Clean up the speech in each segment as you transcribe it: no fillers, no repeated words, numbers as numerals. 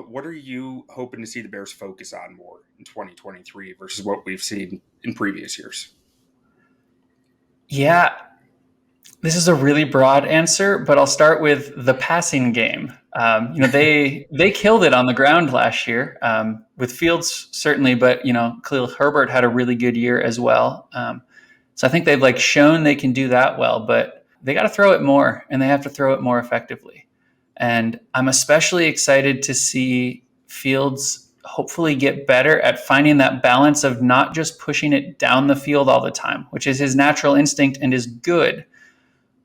what are you hoping to see the Bears focus on more in 2023 versus what we've seen in previous years? Yeah, this is a really broad answer, but I'll start with the passing game. They killed it on the ground last year with Fields certainly, but Khalil Herbert had a really good year as well. So I think they've shown they can do that well, but they got to throw it more, and they have to throw it more effectively. And I'm especially excited to see Fields hopefully get better at finding that balance of not just pushing it down the field all the time, which is his natural instinct and is good,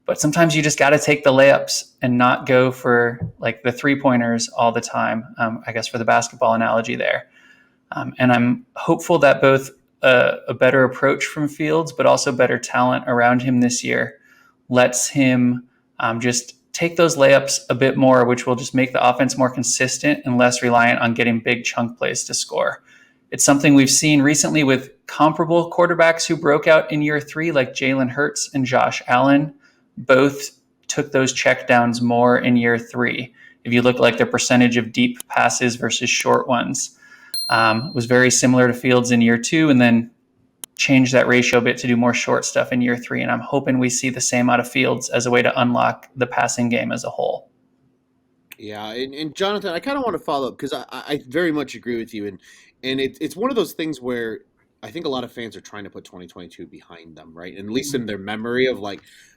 but sometimes you just got to take the layups and not go for the 3 pointers all the time. I guess for the basketball analogy there. And I'm hopeful that both a better approach from Fields, but also better talent around him this year lets him just take those layups a bit more, which will just make the offense more consistent and less reliant on getting big chunk plays to score. It's something we've seen recently with comparable quarterbacks who broke out in year 3, like Jalen Hurts and Josh Allen. Both took those checkdowns more in year 3. If you look their percentage of deep passes versus short ones, was very similar to Fields in year 2, and then changed that ratio a bit to do more short stuff in year 3. And I'm hoping we see the same out of Fields as a way to unlock the passing game as a whole. Yeah, and Jonathan, I kind of want to follow up because I very much agree with you, and it's one of those things where I think a lot of fans are trying to put 2022 behind them, right? And at least in their memory of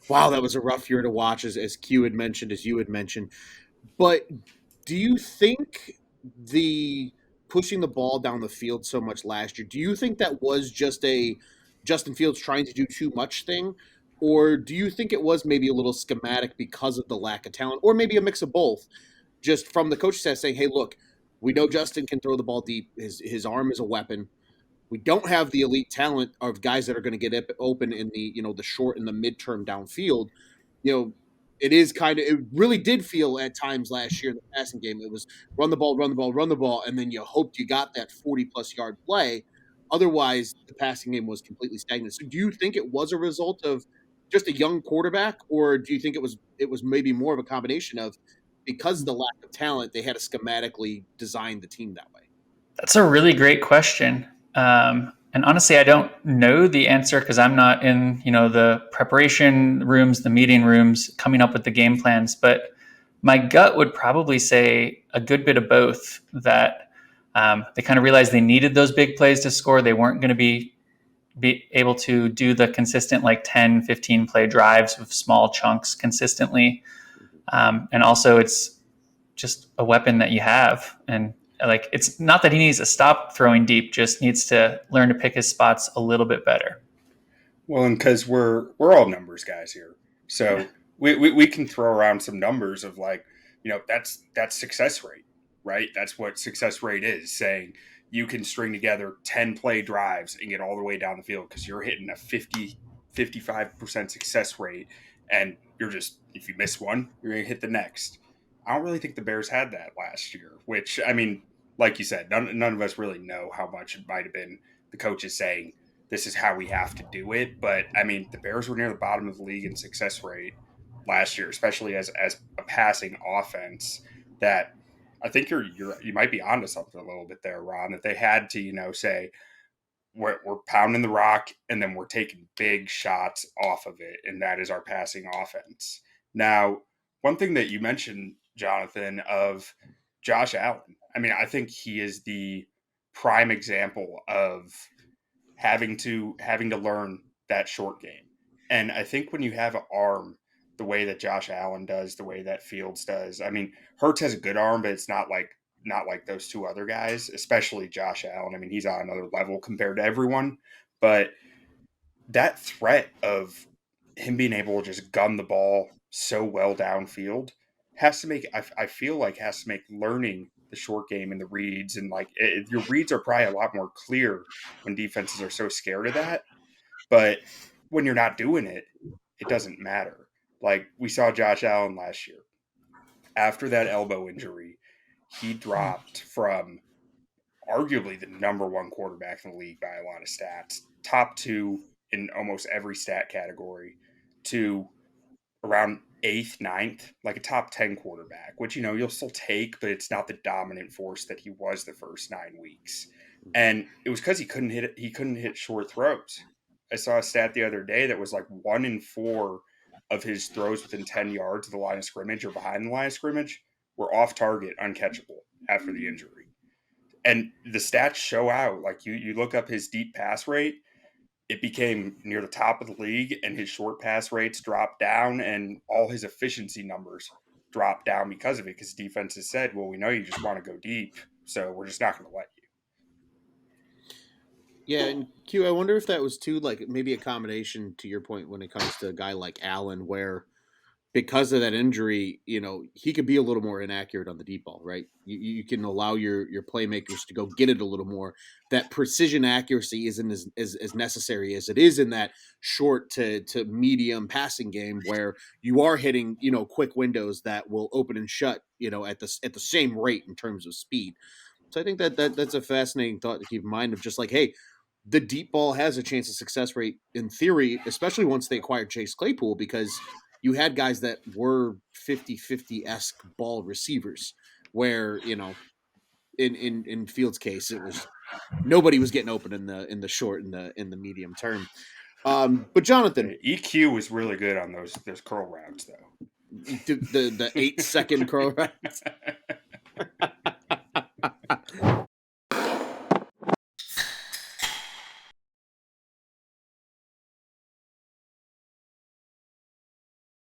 wow, that was a rough year to watch, as Q had mentioned, as you had mentioned. But do you think the pushing the ball down the field so much last year, do you think that was just a Justin Fields trying to do too much thing? Or do you think it was maybe a little schematic because of the lack of talent, or maybe a mix of both? Just from the coach staff saying, "Hey, look, we know Justin can throw the ball deep. His arm is a weapon. We don't have the elite talent of guys that are going to get open in the short and the midterm downfield. You know, it really did feel at times last year in the passing game. It was run the ball, run the ball, run the ball, and then you hoped you got that 40+ yard play. Otherwise, the passing game was completely stagnant. So, do you think it was a result of just a young quarterback, or do you think it was maybe more of a combination of because of the lack of talent, they had to schematically design the team that way? That's a really great question. And honestly, I don't know the answer because I'm not in, the preparation rooms, the meeting rooms, coming up with the game plans. But my gut would probably say a good bit of both. That they kind of realized they needed those big plays to score. They weren't going to be able to do the consistent 10, 15 play drives with small chunks consistently. And also, it's just a weapon that you have, and it's not that he needs to stop throwing deep, just needs to learn to pick his spots a little bit better. Well, and because we're all numbers guys here, Yeah. so we can throw around some numbers of that's success rate, right? That's what success rate is, saying you can string together 10 play drives and get all the way down the field because you're hitting a 55% success rate, and you're just, if you miss one, you're gonna hit the next. I don't really think the Bears had that last year, which, I mean, like you said, none of us really know how much it might have been the coaches saying this is how we have to do it. But I mean, the Bears were near the bottom of the league in success rate last year, especially as a passing offense. That I think you might be onto something a little bit there, Ron. That they had to say we're pounding the rock and then we're taking big shots off of it, and that is our passing offense. Now, one thing that you mentioned, Jonathan, of Josh Allen. I mean, I think he is the prime example of having to learn that short game. And I think when you have an arm the way that Josh Allen does, the way that Fields does, I mean, Hurts has a good arm, but it's not like those two other guys, especially Josh Allen. I mean, he's on another level compared to everyone. But that threat of him being able to just gun the ball so well downfield has to make I feel like has to make learning the short game and the reads and your reads are probably a lot more clear when defenses are so scared of that. But when you're not doing it, it doesn't matter. Like we saw Josh Allen last year after that elbow injury, he dropped from arguably the number one quarterback in the league by a lot of stats, top two in almost every stat category, to around eighth, ninth, like a top 10 quarterback, which, you'll still take, but it's not the dominant force that he was the first 9 weeks. And it was because he couldn't hit it. He couldn't hit short throws. I saw a stat the other day that was like 1 in 4 of his throws within 10 yards of the line of scrimmage or behind the line of scrimmage were off target, uncatchable after the injury. And the stats show out. Like you look up his deep pass rate, it became near the top of the league, and his short pass rates dropped down, and all his efficiency numbers dropped down because of it. Because defenses said, "Well, we know you just want to go deep, so we're just not going to let you." Yeah, and Q, I wonder if that was too like maybe a combination to your point when it comes to a guy like Allen, where because of that injury, he could be a little more inaccurate on the deep ball, right? You can allow your playmakers to go get it a little more. That precision accuracy isn't as necessary as it is in that short to medium passing game where you are hitting, quick windows that will open and shut, at the same rate in terms of speed. So I think that's a fascinating thought to keep in mind of just like, hey, the deep ball has a chance of success rate in theory, especially once they acquired Chase Claypool, because you had guys that were 50-50-esque ball receivers where, in Fields' case, it was nobody was getting open in the short in the medium term. But Jonathan, EQ was really good on those curl routes, though. the 8-second curl routes.